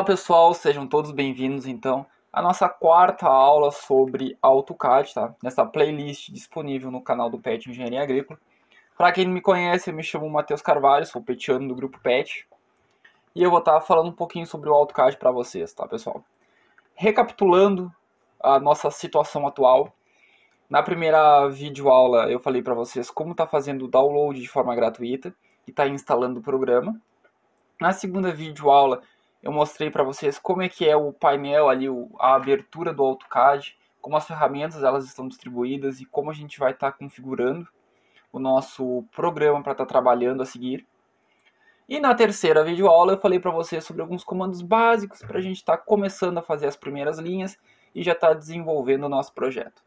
Olá pessoal, sejam todos bem-vindos então à nossa quarta aula sobre AutoCAD, tá? Nessa playlist disponível no canal do PET Engenharia Agrícola. Para quem não me conhece, eu me chamo Matheus Carvalho, sou petiano do grupo PET e eu vou estar falando um pouquinho sobre o AutoCAD para vocês, tá pessoal? Recapitulando a nossa situação atual, na primeira videoaula eu falei para vocês como está fazendo o download de forma gratuita e está instalando o programa. Na segunda videoaula eu mostrei para vocês como é que é o painel ali, a abertura do AutoCAD, como as ferramentas elas estão distribuídas e como a gente vai estar configurando o nosso programa para estar trabalhando a seguir. E na terceira videoaula eu falei para vocês sobre alguns comandos básicos para a gente estar começando a fazer as primeiras linhas e já estar desenvolvendo o nosso projeto.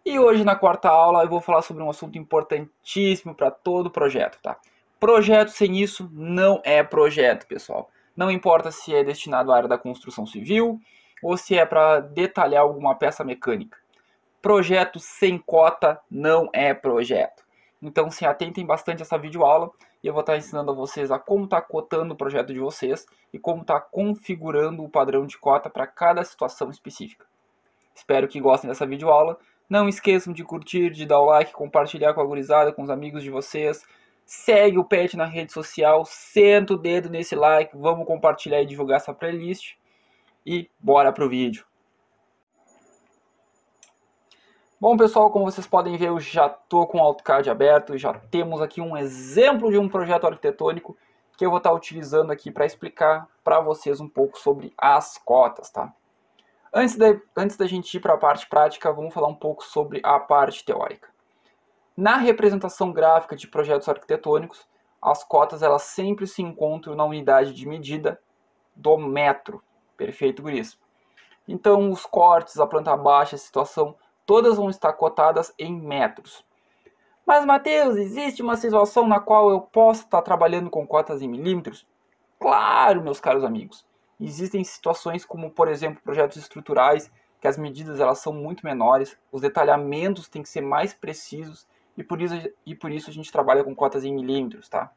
E hoje na quarta aula eu vou falar sobre um assunto importantíssimo para todo projeto, tá? Projeto sem isso não é projeto, pessoal. Não importa se é destinado à área da construção civil ou se é para detalhar alguma peça mecânica. Projeto sem cota não é projeto. Então se atentem bastante a essa videoaula e eu vou estar ensinando a vocês a como estar cotando o projeto de vocês e como estar configurando o padrão de cota para cada situação específica. Espero que gostem dessa videoaula. Não esqueçam de curtir, de dar o like, compartilhar com a gurizada, com os amigos de vocês. Segue o PET na rede social, senta o dedo nesse like, vamos compartilhar e divulgar essa playlist. E bora pro vídeo. Bom pessoal, como vocês podem ver, eu já estou com o AutoCAD aberto. Já temos aqui um exemplo de um projeto arquitetônico que eu vou estar utilizando aqui para explicar para vocês um pouco sobre as cotas, tá? Antes da gente ir para a parte prática, vamos falar um pouco sobre a parte teórica. Na representação gráfica de projetos arquitetônicos, as cotas elas sempre se encontram na unidade de medida do metro. Perfeito, guris? Então, os cortes, a planta baixa, a situação, todas vão estar cotadas em metros. Mas, Matheus, existe uma situação na qual eu posso estar trabalhando com cotas em milímetros? Claro, meus caros amigos. Existem situações como, por exemplo, projetos estruturais, que as medidas elas são muito menores, os detalhamentos têm que ser mais precisos e por isso a gente trabalha com cotas em milímetros, tá?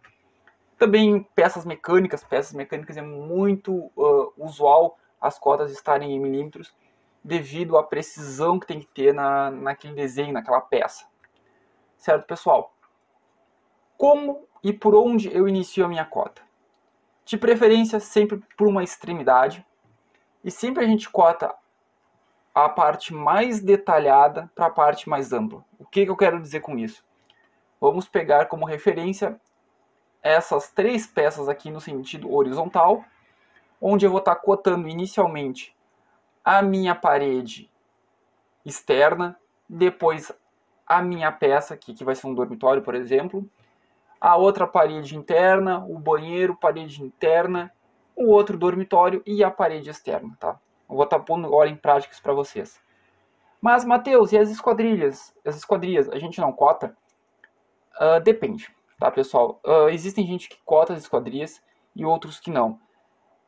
Também peças mecânicas é muito usual as cotas estarem em milímetros devido à precisão que tem que ter naquele desenho, naquela peça. Certo, pessoal? Como e por onde eu inicio a minha cota? De preferência sempre por uma extremidade, e sempre a gente cota a parte mais detalhada para a parte mais ampla. O que eu quero dizer com isso? Vamos pegar como referência essas três peças aqui no sentido horizontal, onde eu vou estar cotando inicialmente a minha parede externa, depois a minha peça, que vai ser um dormitório, por exemplo, a outra parede interna, o banheiro, parede interna, o outro dormitório e a parede externa, tá? Eu vou estar pondo agora em prática isso para vocês. Mas, Matheus, e as esquadrilhas? As esquadrias, a gente não cota? Depende, tá, pessoal? Existem gente que cota as esquadrias e outros que não.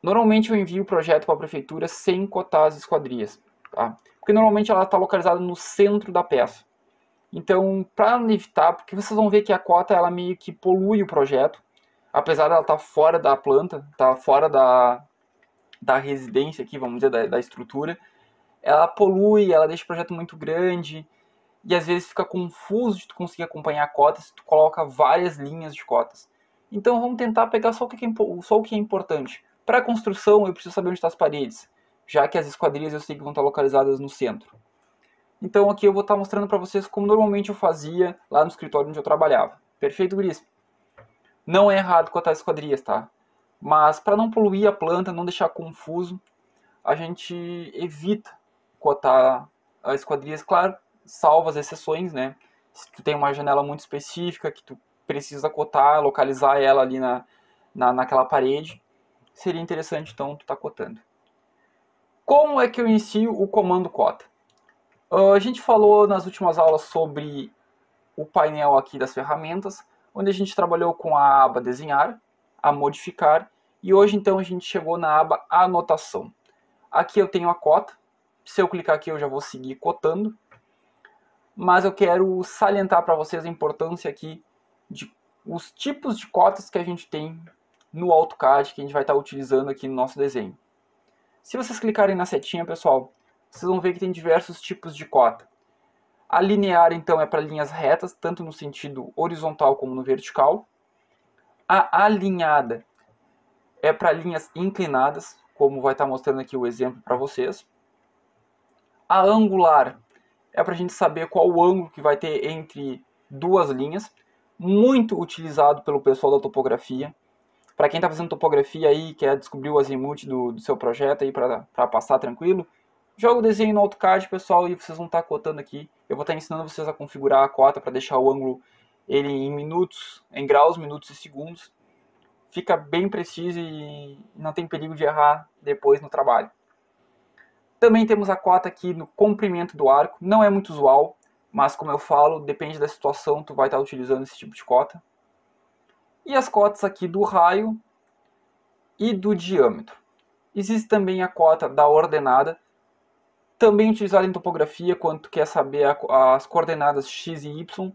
Normalmente eu envio o projeto para a prefeitura sem cotar as esquadrias, tá? Porque normalmente ela está localizada no centro da peça. Então, para evitar, porque vocês vão ver que a cota ela meio que polui o projeto, apesar dela estar fora da planta, tá fora da residência aqui, vamos dizer, da estrutura, ela polui, ela deixa o projeto muito grande e às vezes fica confuso de tu conseguir acompanhar a cota se tu coloca várias linhas de cotas. Então vamos tentar pegar só o que é importante. Para a construção eu preciso saber onde estão as paredes, já que as esquadrias eu sei que vão estar localizadas no centro. Então aqui eu vou estar mostrando para vocês como normalmente eu fazia lá no escritório onde eu trabalhava. Perfeito, guris? Não é errado cotar as esquadrias, tá? Mas para não poluir a planta, não deixar confuso, a gente evita cotar as esquadrias, claro, salvo as exceções, né? Se tu tem uma janela muito específica que tu precisa cotar, localizar ela ali naquela parede, seria interessante então tu tá cotando. Como é que eu inicio o comando cota? A gente falou nas últimas aulas sobre o painel aqui das ferramentas, onde a gente trabalhou com a aba desenhar, a modificar, e hoje então a gente chegou na aba anotação. Aqui eu tenho a cota, se eu clicar aqui eu já vou seguir cotando, mas eu quero salientar para vocês a importância aqui de os tipos de cotas que a gente tem no AutoCAD que a gente vai estar utilizando aqui no nosso desenho. Se vocês clicarem na setinha, pessoal, vocês vão ver que tem diversos tipos de cota. A linear, então, é para linhas retas, tanto no sentido horizontal como no vertical. A alinhada é para linhas inclinadas, como vai estar mostrando aqui o exemplo para vocês. A angular é para a gente saber qual o ângulo que vai ter entre duas linhas, muito utilizado pelo pessoal da topografia. Para quem está fazendo topografia aí, quer descobrir o azimuth do seu projeto aí para passar tranquilo, joga o desenho no AutoCAD, pessoal, e vocês vão estar cotando aqui. Eu vou estar ensinando vocês a configurar a cota para deixar o ângulo ele em minutos, em graus, minutos e segundos. Fica bem preciso e não tem perigo de errar depois no trabalho. Também temos a cota aqui no comprimento do arco. Não é muito usual, mas como eu falo, depende da situação, tu vai estar utilizando esse tipo de cota. E as cotas aqui do raio e do diâmetro. Existe também a cota da ordenada, também utilizada em topografia, quando tu quer saber as coordenadas x e y.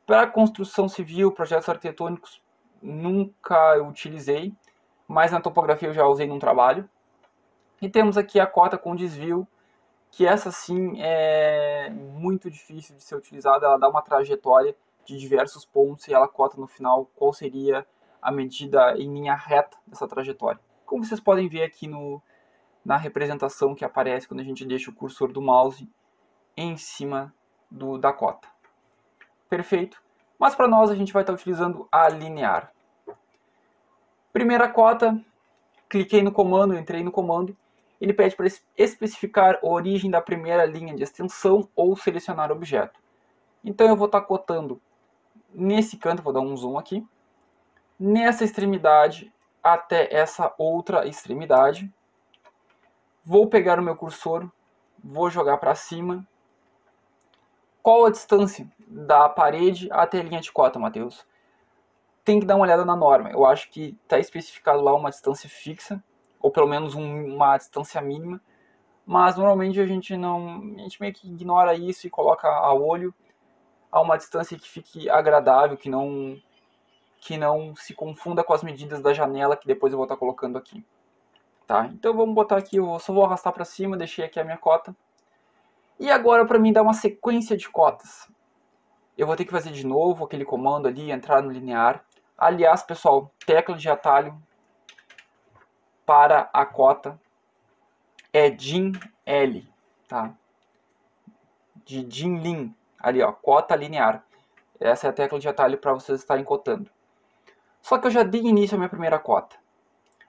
Para construção civil, projetos arquitetônicos, nunca eu utilizei, mas na topografia eu já usei num trabalho. E temos aqui a cota com desvio, que essa sim é muito difícil de ser utilizada, ela dá uma trajetória de diversos pontos e ela cota no final qual seria a medida em linha reta dessa trajetória. Como vocês podem ver aqui na representação que aparece quando a gente deixa o cursor do mouse em cima da cota. Perfeito? Mas para nós a gente vai estar utilizando a linear. Primeira cota, cliquei no comando, entrei no comando. Ele pede para especificar a origem da primeira linha de extensão ou selecionar objeto. Então eu vou estar cotando nesse canto, vou dar um zoom aqui, nessa extremidade até essa outra extremidade. Vou pegar o meu cursor, vou jogar para cima. Qual a distância da parede até a linha de cota, Matheus? Tem que dar uma olhada na norma. Eu acho que está especificado lá uma distância fixa, ou pelo menos uma distância mínima, mas normalmente a gente meio que ignora isso e coloca a olho a uma distância que fique agradável, que não se confunda com as medidas da janela que depois eu vou estar colocando aqui. Tá? Então vamos botar aqui, eu só vou arrastar para cima, deixei aqui a minha cota. E agora para mim dar uma sequência de cotas, eu vou ter que fazer de novo aquele comando ali, entrar no linear. Aliás, pessoal, tecla de atalho para a cota é Din L, tá? De Din Lin, ali ó, cota linear. Essa é a tecla de atalho para vocês estarem cotando. Só que eu já dei início à minha primeira cota.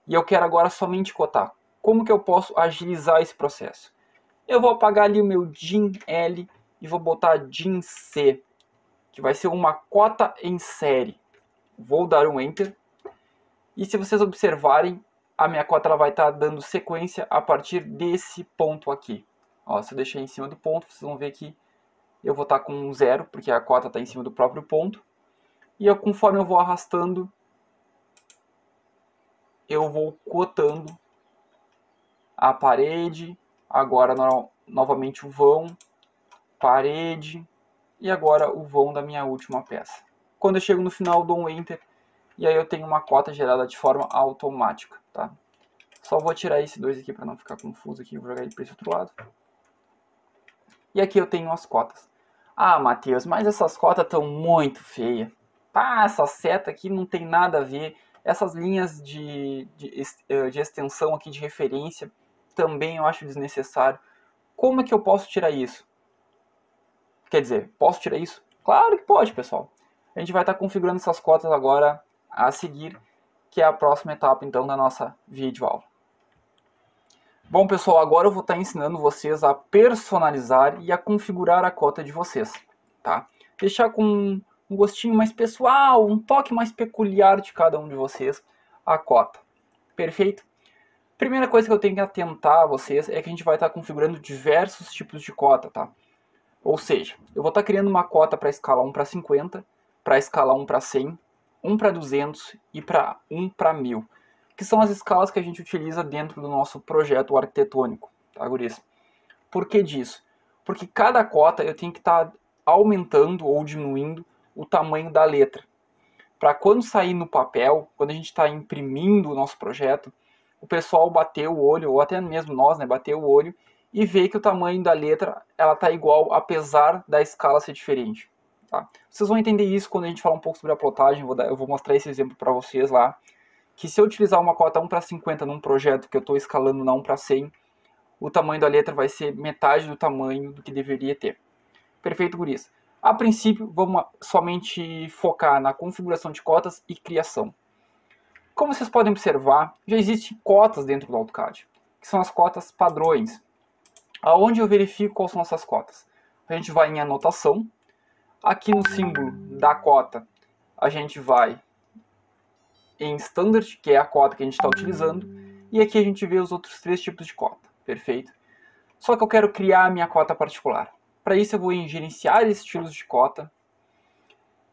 E eu quero agora somente cotar. Como que eu posso agilizar esse processo? Eu vou apagar ali o meu Din L e vou botar Din C, que vai ser uma cota em série. Vou dar um Enter. E se vocês observarem, a minha cota ela vai estar dando sequência a partir desse ponto aqui. Ó, se eu deixar em cima do ponto, vocês vão ver que eu vou estar com um zero, porque a cota está em cima do próprio ponto. E conforme eu vou arrastando, eu vou cotando a parede, agora novamente o vão, parede, e agora o vão da minha última peça. Quando eu chego no final, eu dou um Enter, e aí eu tenho uma cota gerada de forma automática, tá? Só vou tirar esse 2 aqui para não ficar confuso aqui, vou jogar ele para esse outro lado. E aqui eu tenho as cotas. Ah, Matheus, mas essas cotas estão muito feias. Ah, essa seta aqui não tem nada a ver. Essas linhas de extensão aqui de referência também eu acho desnecessário. Como é que eu posso tirar isso? Quer dizer, posso tirar isso? Claro que pode, pessoal. A gente vai estar configurando essas cotas agora a seguir, que é a próxima etapa então da nossa videoaula. Bom, pessoal, agora eu vou estar ensinando vocês a personalizar e a configurar a cota de vocês, tá? Deixar com um gostinho mais pessoal, um toque mais peculiar de cada um de vocês a cota. Perfeito? Primeira coisa que eu tenho que atentar a vocês é que a gente vai estar configurando diversos tipos de cota, tá? Ou seja, eu vou estar criando uma cota para escala 1 para 50, para escala 1 para 100, 1 para 200 e para 1 para 1000. Que são as escalas que a gente utiliza dentro do nosso projeto arquitetônico, tá, guris? Por que disso? Porque cada cota eu tenho que estar aumentando ou diminuindo o tamanho da letra. para quando sair no papel, quando a gente está imprimindo o nosso projeto, o pessoal bater o olho, ou até mesmo nós, né, bater o olho e ver que o tamanho da letra ela tá igual, apesar da escala ser diferente. Tá? Vocês vão entender isso quando a gente falar um pouco sobre a plotagem, eu vou mostrar esse exemplo para vocês lá, que se eu utilizar uma cota 1:50 num projeto que eu estou escalando na 1:100, o tamanho da letra vai ser metade do tamanho do que deveria ter. Perfeito, guris? A princípio, vamos somente focar na configuração de cotas e criação. Como vocês podem observar, já existem cotas dentro do AutoCAD, que são as cotas padrões. Aonde eu verifico quais são essas cotas? A gente vai em anotação, aqui no símbolo da cota, a gente vai em Standard, que é a cota que a gente está utilizando, e aqui a gente vê os outros 3 tipos de cota, perfeito? Só que eu quero criar a minha cota particular. Para isso eu vou em gerenciar estilos de cota,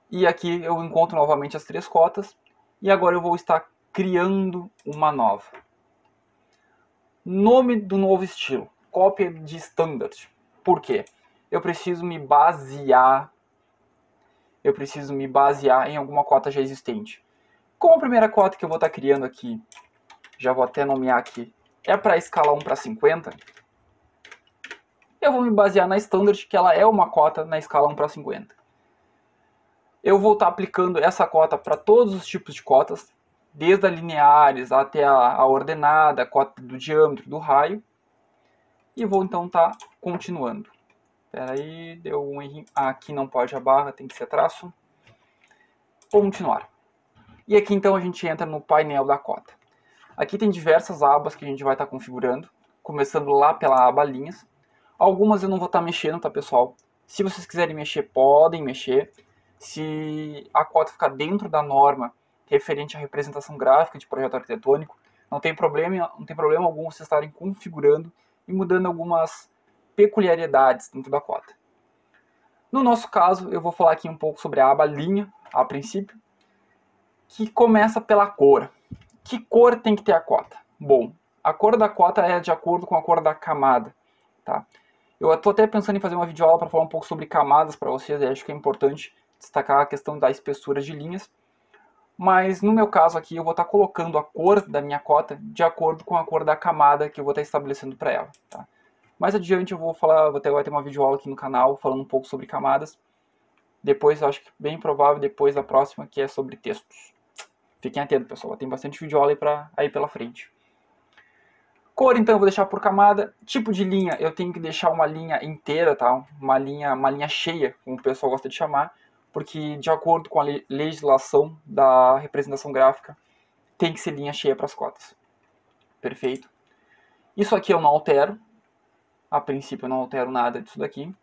e aqui eu encontro novamente as 3 cotas, e agora eu vou estar criando uma nova. Nome do novo estilo, cópia de Standard. Por quê? Eu preciso me basear em alguma cota já existente. Como a primeira cota que eu vou estar criando aqui, já vou até nomear aqui, é para escala 1:50, eu vou me basear na Standard, que ela é uma cota na escala 1:50. Eu vou estar aplicando essa cota para todos os tipos de cotas, desde a lineares até a ordenada, a cota do diâmetro, do raio, e vou então estar continuando. Espera aí, deu um erro. Aqui não pode a barra, tem que ser traço. Continuar. E aqui então a gente entra no painel da cota. Aqui tem diversas abas que a gente vai estar configurando, começando lá pela aba linhas. Algumas eu não vou estar mexendo, tá, pessoal? Se vocês quiserem mexer, podem mexer. Se a cota ficar dentro da norma referente à representação gráfica de projeto arquitetônico, não tem problema algum vocês estarem configurando e mudando algumas peculiaridades dentro da cota. No nosso caso, eu vou falar aqui um pouco sobre a aba linha, a princípio, que começa pela cor. Que cor tem que ter a cota? Bom, a cor da cota é de acordo com a cor da camada. Tá? Eu estou até pensando em fazer uma videoaula para falar um pouco sobre camadas para vocês, e acho que é importante destacar a questão da espessura de linhas. Mas no meu caso aqui, eu vou estar colocando a cor da minha cota de acordo com a cor da camada que eu vou estar estabelecendo para ela. Tá? Mais adiante eu vou falar, vai ter uma videoaula aqui no canal falando um pouco sobre camadas. Depois, eu acho que bem provável, depois da próxima, que é sobre textos. Fiquem atentos, pessoal, tem bastante videoaula aí pela frente. Cor, então, eu vou deixar por camada. Tipo de linha, eu tenho que deixar uma linha inteira, tá? Uma linha cheia, como o pessoal gosta de chamar, porque de acordo com a legislação da representação gráfica, tem que ser linha cheia para as cotas. Perfeito? Isso aqui eu não altero. A princípio eu não altero nada disso daqui.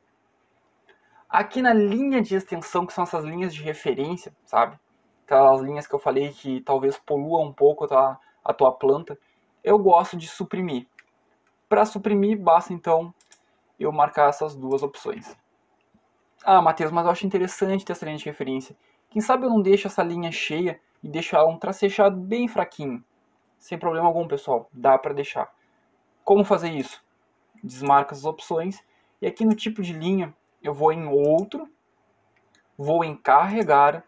Aqui na linha de extensão, que são essas linhas de referência, sabe? Aquelas linhas que eu falei que talvez poluam um pouco a tua planta, eu gosto de suprimir. Para suprimir, basta então eu marcar essas 2 opções. Ah, Matheus, mas eu acho interessante ter essa linha de referência. Quem sabe eu não deixo essa linha cheia e deixo ela um tracejado bem fraquinho. Sem problema algum, pessoal. Dá para deixar. Como fazer isso? Desmarca as opções. E aqui no tipo de linha, eu vou em outro, vou em carregar.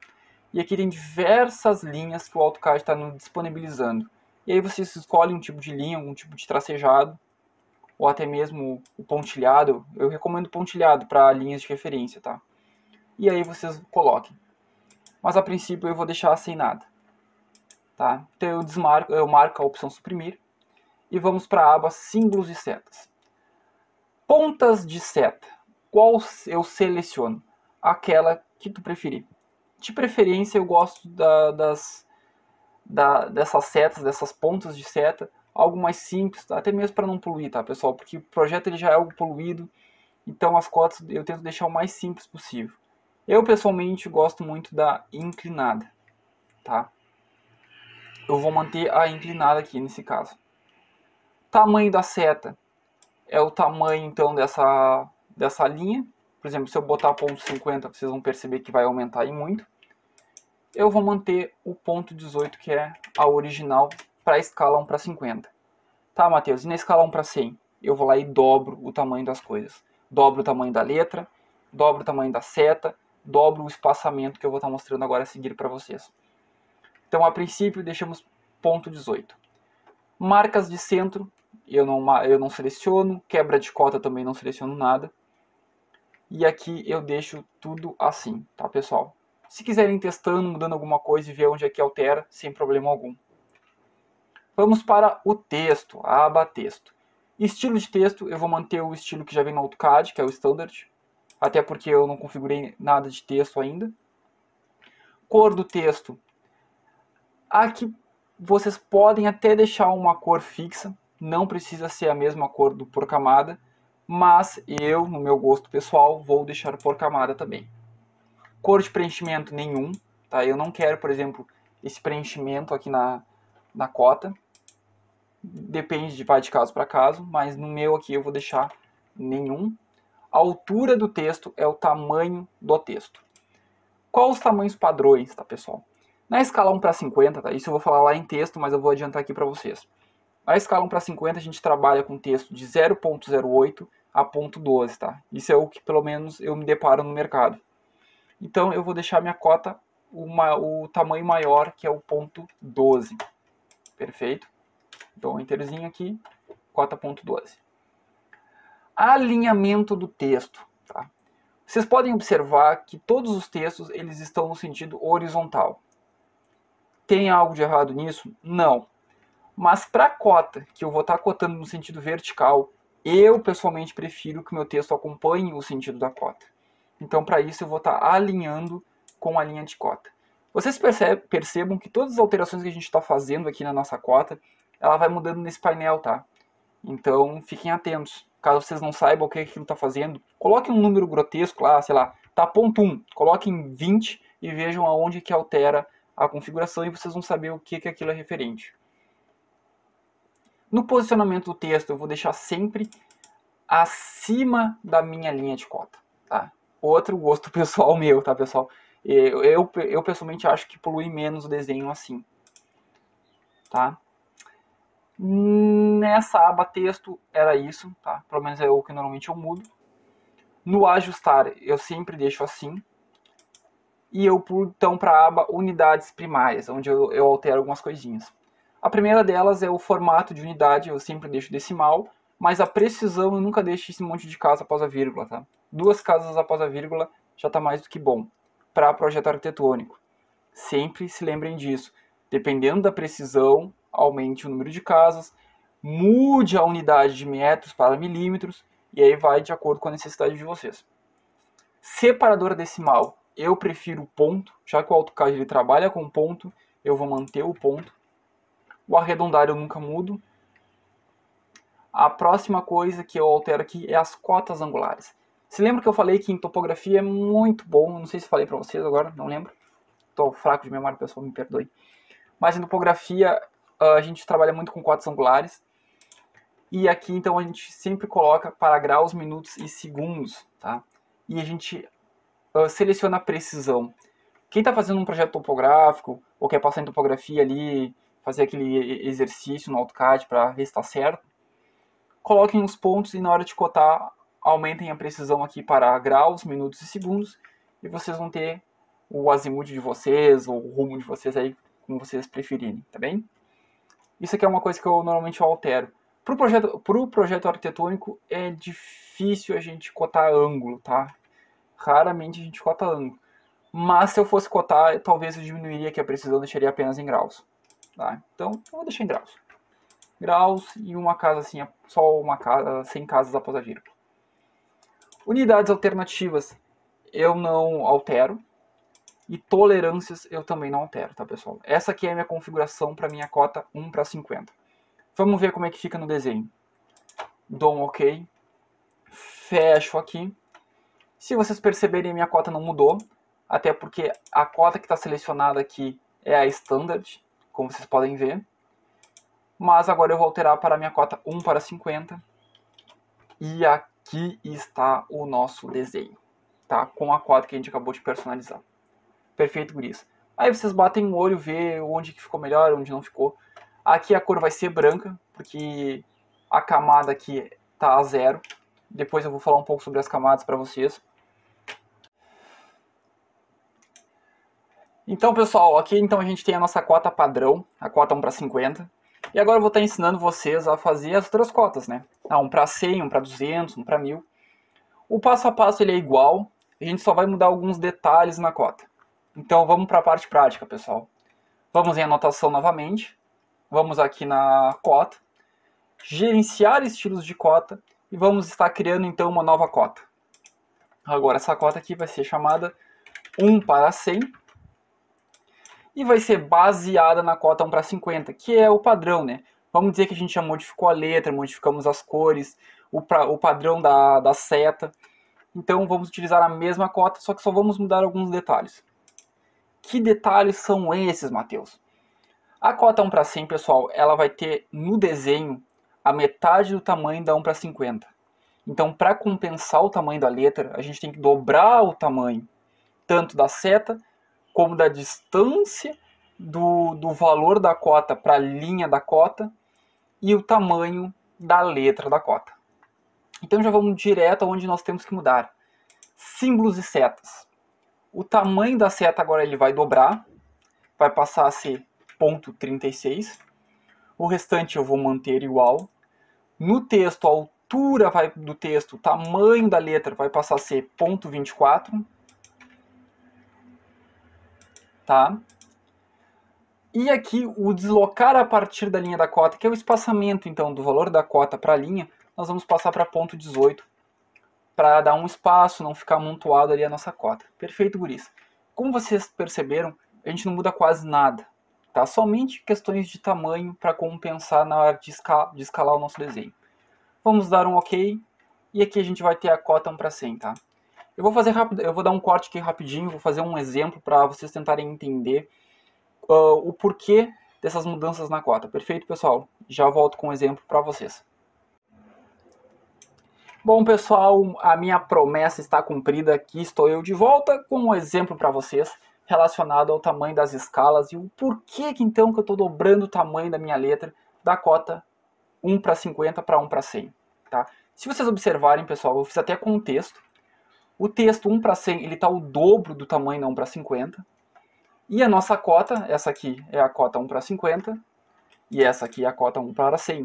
E aqui tem diversas linhas que o AutoCAD está disponibilizando. E aí vocês escolhem um tipo de linha, algum tipo de tracejado, ou até mesmo o pontilhado. Eu recomendo pontilhado para linhas de referência, tá? E aí vocês coloquem. Mas a princípio eu vou deixar sem nada. Tá? Então eu marco a opção suprimir e vamos para a aba símbolos e setas. Pontas de seta. Qual eu seleciono? Aquela que tu preferir. De preferência eu gosto dessas setas, dessas pontas de seta, algo mais simples, até mesmo para não poluir, tá, pessoal? Porque o projeto ele já é algo poluído, então as cotas eu tento deixar o mais simples possível. Eu pessoalmente gosto muito da inclinada, tá? Eu vou manter a inclinada aqui nesse caso. Tamanho da seta é o tamanho então dessa linha. Por exemplo, se eu botar ponto 50, vocês vão perceber que vai aumentar aí muito. Eu vou manter o ponto 18, que é a original, para a escala 1:50. Tá, Matheus, e na escala 1:100? Eu vou lá e dobro o tamanho das coisas. Dobro o tamanho da letra, dobro o tamanho da seta, dobro o espaçamento que eu vou estar mostrando agora a seguir para vocês. Então, a princípio, deixamos ponto 18. Marcas de centro, eu não seleciono. Quebra de cota também não seleciono nada. E aqui eu deixo tudo assim, tá, pessoal? Se quiserem testando, mudando alguma coisa e ver onde é que altera, sem problema algum. Vamos para o texto, a aba texto. Estilo de texto, eu vou manter o estilo que já vem no AutoCAD, que é o Standard. Até porque eu não configurei nada de texto ainda. Cor do texto. Aqui vocês podem até deixar uma cor fixa. Não precisa ser a mesma cor do por camada. Mas eu, no meu gosto pessoal, vou deixar por camada também. Cor de preenchimento nenhum. Tá? Eu não quero, por exemplo, esse preenchimento aqui na cota. Depende, vai de caso para caso. Mas no meu aqui eu vou deixar nenhum. A altura do texto é o tamanho do texto. Quais os tamanhos padrões, tá, pessoal? Na escala 1:50, tá? Isso eu vou falar lá em texto, mas eu vou adiantar aqui para vocês. Na escala 1:50 a gente trabalha com texto de 0.08 a 0.12, tá? Isso é o que pelo menos eu me deparo no mercado. Então eu vou deixar minha cota o tamanho maior, que é o 0.12. Perfeito? Então enterzinho aqui, cota 0.12. Alinhamento do texto, tá? Vocês podem observar que todos os textos eles estão no sentido horizontal. Tem algo de errado nisso? Não. Mas para a cota, que eu vou estar cotando no sentido vertical, eu pessoalmente prefiro que o meu texto acompanhe o sentido da cota. Então, para isso, eu vou estar alinhando com a linha de cota. Vocês percebam que todas as alterações que a gente está fazendo aqui na nossa cota, ela vai mudando nesse painel, tá? Então, fiquem atentos. Caso vocês não saibam o que aquilo está fazendo, coloquem um número grotesco lá, sei lá, tá ponto 1, coloquem 20 e vejam aonde que altera a configuração e vocês vão saber o que aquilo é referente. No posicionamento do texto, eu vou deixar sempre acima da minha linha de cota, tá? Outro gosto pessoal meu, tá, pessoal? Eu pessoalmente acho que polui menos o desenho assim, tá? Nessa aba texto era isso, tá? Pelo menos é o que normalmente eu mudo. No ajustar eu sempre deixo assim. E eu pulo então para a aba unidades primárias, onde eu altero algumas coisinhas. A primeira delas é o formato de unidade, eu sempre deixo decimal, mas a precisão eu nunca deixo esse monte de casa após a vírgula, tá? 2 casas após a vírgula já está mais do que bom para projeto arquitetônico. Sempre se lembrem disso. Dependendo da precisão, aumente o número de casas, mude a unidade de metros para milímetros, e aí vai de acordo com a necessidade de vocês. Separador decimal, eu prefiro ponto, já que o AutoCAD ele trabalha com ponto, eu vou manter o ponto. O arredondar eu nunca mudo. A próxima coisa que eu altero aqui é as cotas angulares. Se lembra que eu falei que em topografia é muito bom, não sei se falei para vocês agora, não lembro. Estou fraco de memória, pessoal, me perdoe. Mas em topografia a gente trabalha muito com cotas angulares. E aqui então a gente sempre coloca para graus, minutos e segundos, tá? E a gente seleciona a precisão. Quem está fazendo um projeto topográfico ou quer passar em topografia ali, fazer aquele exercício no AutoCAD para ver se está certo, coloquem os pontos e na hora de cotar, aumentem a precisão aqui para graus, minutos e segundos e vocês vão ter o azimuth de vocês ou o rumo de vocês aí, como vocês preferirem, tá bem? Isso aqui é uma coisa que eu normalmente altero. Para o projeto arquitetônico é difícil a gente cotar ângulo, tá? Raramente a gente cota ângulo. Mas se eu fosse cotar, talvez eu diminuiria aqui a precisão, deixaria apenas em graus. Tá? Então, eu vou deixar em graus. Graus e uma casa assim, só uma casa, 100 casas após a vírgula. Unidades alternativas eu não altero. E tolerâncias eu também não altero, tá, pessoal? Essa aqui é a minha configuração para minha cota 1:50. Vamos ver como é que fica no desenho. Dou um OK. Fecho aqui. Se vocês perceberem, a minha cota não mudou. Até porque a cota que está selecionada aqui é a Standard, como vocês podem ver. Mas agora eu vou alterar para a minha cota 1:50. E aqui está o nosso desenho, tá? Com a cota que a gente acabou de personalizar. Perfeito, guris. Aí vocês batem o olho, vê onde que ficou melhor, onde não ficou. Aqui a cor vai ser branca, porque a camada aqui tá a 0. Depois eu vou falar um pouco sobre as camadas para vocês. Então, pessoal, aqui então a gente tem a nossa cota padrão, a cota 1:50. E agora eu vou estar ensinando vocês a fazer as outras cotas, né? 1:100, 1:200, 1:1000. O passo a passo ele é igual, a gente só vai mudar alguns detalhes na cota. Então vamos para a parte prática, pessoal. Vamos em anotação novamente. Vamos aqui na cota, gerenciar estilos de cota e vamos estar criando então uma nova cota. Agora essa cota aqui vai ser chamada 1:100 e vai ser baseada na cota 1:50, que é o padrão, né? Vamos dizer que a gente já modificou a letra, modificamos as cores, o padrão da seta. Então vamos utilizar a mesma cota, só que só vamos mudar alguns detalhes. Que detalhes são esses, Matheus? A cota 1:100, pessoal, ela vai ter no desenho a metade do tamanho da 1:50. Então, para compensar o tamanho da letra, a gente tem que dobrar o tamanho, tanto da seta, como da distância do valor da cota para a linha da cota, e o tamanho da letra da cota. Então, já vamos direto aonde nós temos que mudar. Símbolos e setas. O tamanho da seta agora ele vai dobrar, vai passar a ser 0,36. O restante eu vou manter igual. No texto, a altura do texto, o tamanho da letra vai passar a ser 0,24. Tá? E aqui, o deslocar a partir da linha da cota, que é o espaçamento então do valor da cota para a linha, nós vamos passar para 0,18, para dar um espaço, não ficar amontoado ali a nossa cota. Perfeito, guris. Como vocês perceberam, a gente não muda quase nada. Tá? Somente questões de tamanho para compensar na hora de escalar o nosso desenho. Vamos dar um OK. E aqui a gente vai ter a cota 1:100. Tá? Eu vou fazer rápido, eu vou dar um corte aqui rapidinho, vou fazer um exemplo para vocês tentarem entender o porquê dessas mudanças na cota. Perfeito, pessoal? Já volto com um exemplo para vocês. Bom, pessoal, a minha promessa está cumprida. Aqui estou eu de volta com um exemplo para vocês relacionado ao tamanho das escalas e o porquê que então que eu estou dobrando o tamanho da minha letra da cota 1:50 para 1:100. Tá? Se vocês observarem, pessoal, eu fiz até com o texto. O texto 1:100 ele está o dobro do tamanho da 1:50. E a nossa cota, essa aqui é a cota 1:50 e essa aqui é a cota 1:100.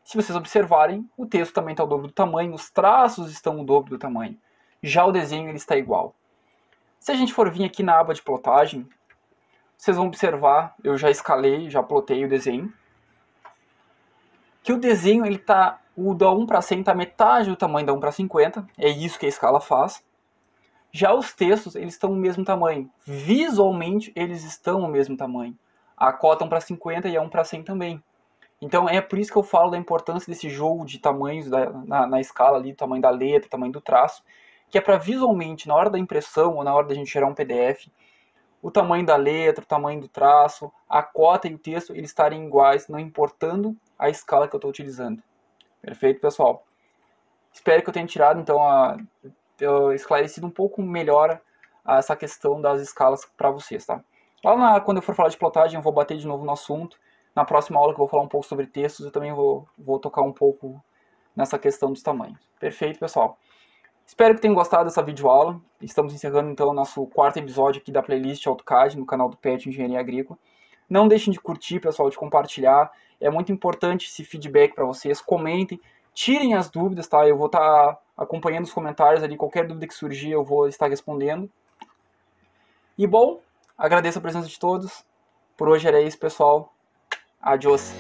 Se vocês observarem, o texto também está o dobro do tamanho, os traços estão o dobro do tamanho. Já o desenho ele está igual. Se a gente for vir aqui na aba de plotagem, vocês vão observar, eu já escalei, já plotei o desenho, que o desenho ele tá, o da 1:100 está metade do tamanho da 1:50, é isso que a escala faz. Já os textos, eles estão o mesmo tamanho. Visualmente, eles estão o mesmo tamanho. A cota 1:50 e a 1:100 também. Então, é por isso que eu falo da importância desse jogo de tamanhos na escala ali, tamanho da letra, tamanho do traço, que é para visualmente, na hora da impressão ou na hora da gente gerar um PDF, o tamanho da letra, o tamanho do traço, a cota e o texto, eles estarem iguais, não importando a escala que eu estou utilizando. Perfeito, pessoal? Espero que eu tenha tirado, então, esclarecido um pouco melhor essa questão das escalas para vocês, tá? Quando eu for falar de plotagem, eu vou bater de novo no assunto. Na próxima aula que eu vou falar um pouco sobre textos, eu também vou tocar um pouco nessa questão dos tamanhos. Perfeito, pessoal? Espero que tenham gostado dessa videoaula. Estamos encerrando então o nosso 4º episódio aqui da playlist AutoCAD no canal do PET Engenharia Agrícola. Não deixem de curtir, pessoal, de compartilhar. É muito importante esse feedback para vocês. Comentem, tirem as dúvidas, tá? Eu vou estar acompanhando os comentários ali. Qualquer dúvida que surgir, eu vou estar respondendo. E bom, agradeço a presença de todos. Por hoje era isso, pessoal. Adiós.